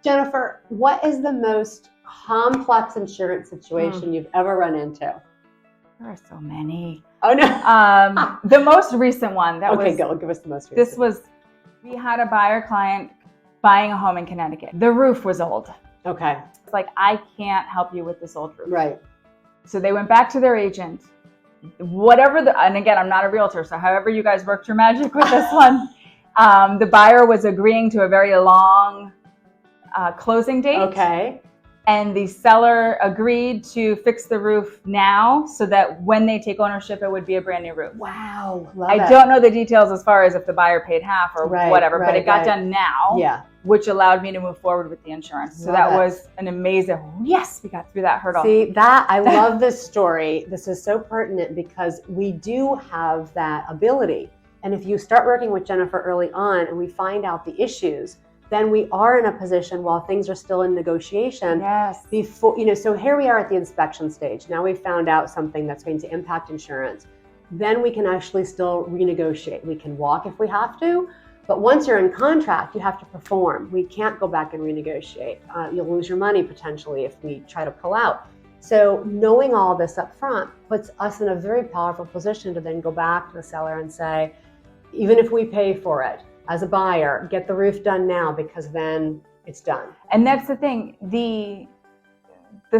Jennifer, what is the most complex insurance situation you've ever run into? There are so many. Oh no. The most recent one Okay, go. Give us the most recent. We had a buyer client buying a home in Connecticut. The roof was old. Okay. It's like, I can't help you with this old roof. Right. So they went back to their agent. And again, I'm not a realtor, so however you guys worked your magic with this one, the buyer was agreeing to a very long closing date. Okay. And the seller agreed to fix the roof now so that when they take ownership, it would be a brand new roof. Wow. I don't know the details as far as if the buyer paid half or whatever, but it got done now, which allowed me to move forward with the insurance. So that was an amazing, yes, we got through that hurdle. See, I love this story. This is so pertinent because we do have that ability. And if you start working with Jennifer early on and we find out the issues, then we are in a position while things are still in negotiation. Yes. Before, so here we are at the inspection stage. Now we've found out something that's going to impact insurance. Then we can actually still renegotiate. We can walk if we have to, but once you're in contract, you have to perform. We can't go back and renegotiate. You'll lose your money potentially if we try to pull out. So knowing all this up front puts us in a very powerful position to then go back to the seller and say, even if we pay for it, as a buyer, get the roof done now because then it's done. And that's the thing. The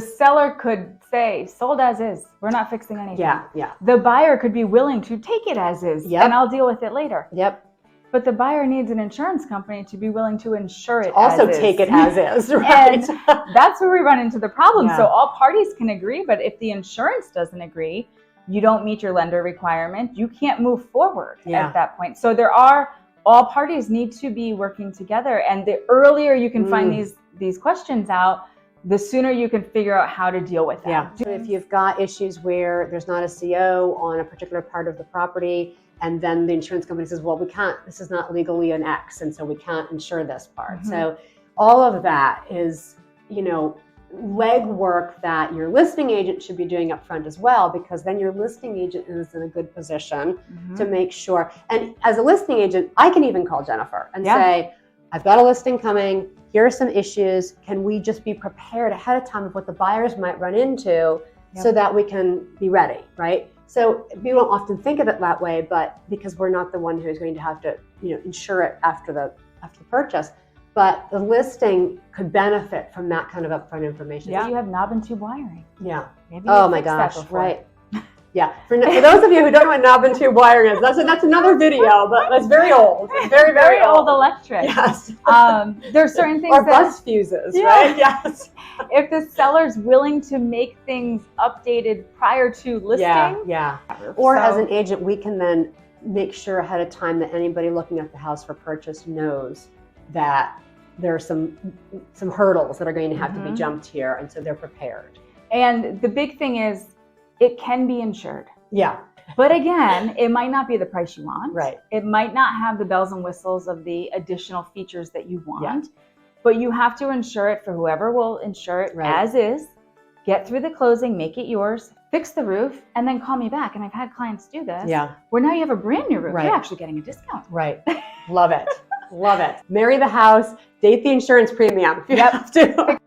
seller could say, sold as is. We're not fixing anything. Yeah. The buyer could be willing to take it as is, and I'll deal with it later. Yep. But the buyer needs an insurance company to be willing to insure it also as is. Take it as is, right? And that's where we run into the problem. Yeah. So all parties can agree, but if the insurance doesn't agree, you don't meet your lender requirement, you can't move forward at that point. So all parties need to be working together, and the earlier you can find these questions out, the sooner you can figure out how to deal with them. Yeah. So if you've got issues where there's not a CO on a particular part of the property, and then the insurance company says, well, we can't, this is not legally an X, and so we can't insure this part. So all of that is, legwork that your listing agent should be doing up front as well, because then your listing agent is in a good position to make sure. And as a listing agent, I can even call Jennifer and say, I've got a listing coming. Here are some issues. Can we just be prepared ahead of time of what the buyers might run into so that we can be ready, right? So we don't often think of it that way, but because we're not the one who's going to have to, insure it after the purchase. But the listing could benefit from that kind of upfront information. Yeah. You have knob and tube wiring. Yeah. Maybe oh my gosh, right. Yeah. For those of you who don't know what knob and tube wiring is, that's another video, but that's very old. Very, very old electric. Yes. There's certain things or bus fuses, right? Yes. If the seller's willing to make things updated prior to listing. Yeah. Or as an agent, we can then make sure ahead of time that anybody looking at the house for purchase knows that there are some hurdles that are going to have to be jumped here, and so they're prepared. And the big thing is, it can be insured. Yeah. But again, it might not be the price you want. Right. It might not have the bells and whistles of the additional features that you want. But you have to insure it for whoever will insure it as is. Get through the closing, make it yours, fix the roof, and then call me back. And I've had clients do this. Yeah. Where now you have a brand new roof. You're actually getting a discount. Right. Love it. Love it. Marry the house, date the insurance premium if you have to.